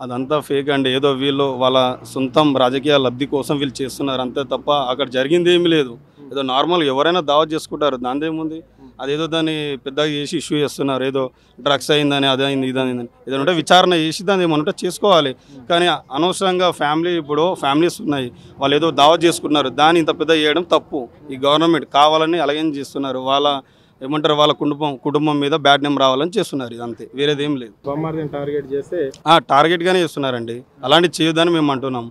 అదంతా ఫేక్ అండి. ఏదో వీళ్ళు వాళ్ళ సొంతం రాజకీయ లబ్ధి కోసం వీళ్ళు చేస్తున్నారు అంతే తప్ప అక్కడ జరిగింది ఏమీ లేదు. ఏదో నార్మల్‌గా ఎవరైనా దావత్ చేసుకుంటారు. దానిదేముంది? అదేదో దాన్ని పెద్దగా చేసి ఇష్యూ చేస్తున్నారు. ఏదో డ్రగ్స్ అయిందని, అదయింది, ఇదయిందని. ఏదైనా ఉంటే విచారణ చేసి దాన్ని ఏమన్నా ఉంటే చేసుకోవాలి. కానీ అనవసరంగా ఇప్పుడు ఫ్యామిలీస్ ఉన్నాయి. వాళ్ళు ఏదో దావత్ చేసుకున్నారు. దాన్ని ఇంత పెద్దగా చేయడం తప్పు. ఈ గవర్నమెంట్ కావాలని అలాగేం చేస్తున్నారు. ఏమంటారు వాళ్ళ కుటుంబం మీద బ్యాడ్ నేమ్ రావాలని చేస్తున్నారు. ఇది అంతే, వేరేదేం లేదు. బామ్మర్దిని టార్గెట్ చేస్తే టార్గెట్గానే చేస్తున్నారండి. అలాంటివి చేయొద్దని మేము అంటున్నాం.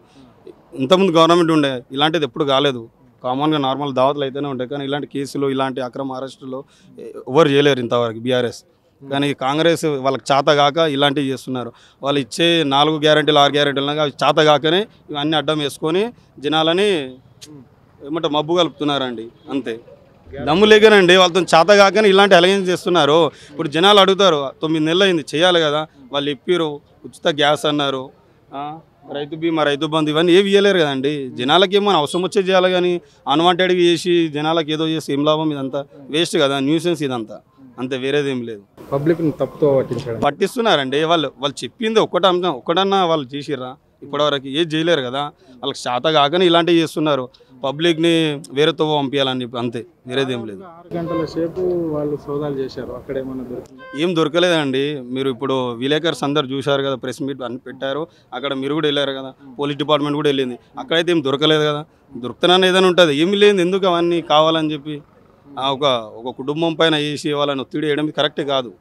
ఇంతకుముందు గవర్నమెంట్ ఉండే ఇలాంటిది ఎప్పుడు కాలేదు. కామన్గా నార్మల్ దావతులు అయితేనే ఉంటాయి. కానీ ఇలాంటి కేసులు, ఇలాంటి అక్రమ అరెస్టులు ఎవరు చేయలేరు ఇంతవరకు బీఆర్ఎస్. కానీ కాంగ్రెస్ వాళ్ళకి చేత కాక ఇలాంటివి చేస్తున్నారు. వాళ్ళు ఇచ్చే 4 గ్యారెంటీలు 6 గ్యారెంటీలు అవి చేత కాకనే ఇవన్నీ అడ్డం వేసుకొని జనాలని ఏమంటారు మబ్బు కలుపుతున్నారండి అంతే. దమ్ము లేకనండి వాళ్ళతో చేత కాకనే ఇలాంటి అలయన్స్ చేస్తున్నారు. ఇప్పుడు జనాలు అడుగుతారు 9 నెలలు అయింది చేయాలి కదా, వాళ్ళు ఇప్పిరు ఉచిత గ్యాస్ అన్నారు, రైతు బీమా, రైతు బంధు ఇవన్నీ ఏవి ఇవ్వలేరు కదండి. జనాలకి ఏమో అవసరం వచ్చే చేయాలి కానీ అన్వాంటెడ్గా చేసి జనాలకి ఏదో చేసి ఏం లాభం? ఇదంతా వేస్ట్ కదా, న్యూసెన్స్ ఇదంతా అంతే, వేరేదేం లేదు. పబ్లిక్ని తప్పుతో పట్టిస్తున్నారండి. వాళ్ళు చెప్పింది ఒక్కటన్నా వాళ్ళు చేసిర్రా? ఇప్పటివరకు ఏది చేయలేరు కదా. వాళ్ళకి చేత కాకనే ఇలాంటివి చేస్తున్నారు. పబ్లిక్ని వేరేతో పంపించాలని చెప్పి అంతే, వేరేదేం లేదు. 6 గంటల సేపు వాళ్ళు సోదాలు చేశారు. అక్కడ ఏమన్నా దొరికింది? ఏం దొరకలేదండి. మీరు ఇప్పుడు విలేకర్స్ అందరు చూశారు కదా, ప్రెస్ మీట్ అన్ని పెట్టారు. అక్కడ మీరు కూడా వెళ్ళారు కదా, పోలీస్ డిపార్ట్మెంట్ కూడా వెళ్ళింది. అక్కడైతే ఏం దొరకలేదు కదా. దొరుకుతానని ఏదైనా ఉంటుంది, ఏమి లేదు. ఎందుకు అవన్నీ కావాలని చెప్పి ఒక కుటుంబం పైన వేసి వాళ్ళని ఒత్తిడి వేయడం కరెక్టే కాదు.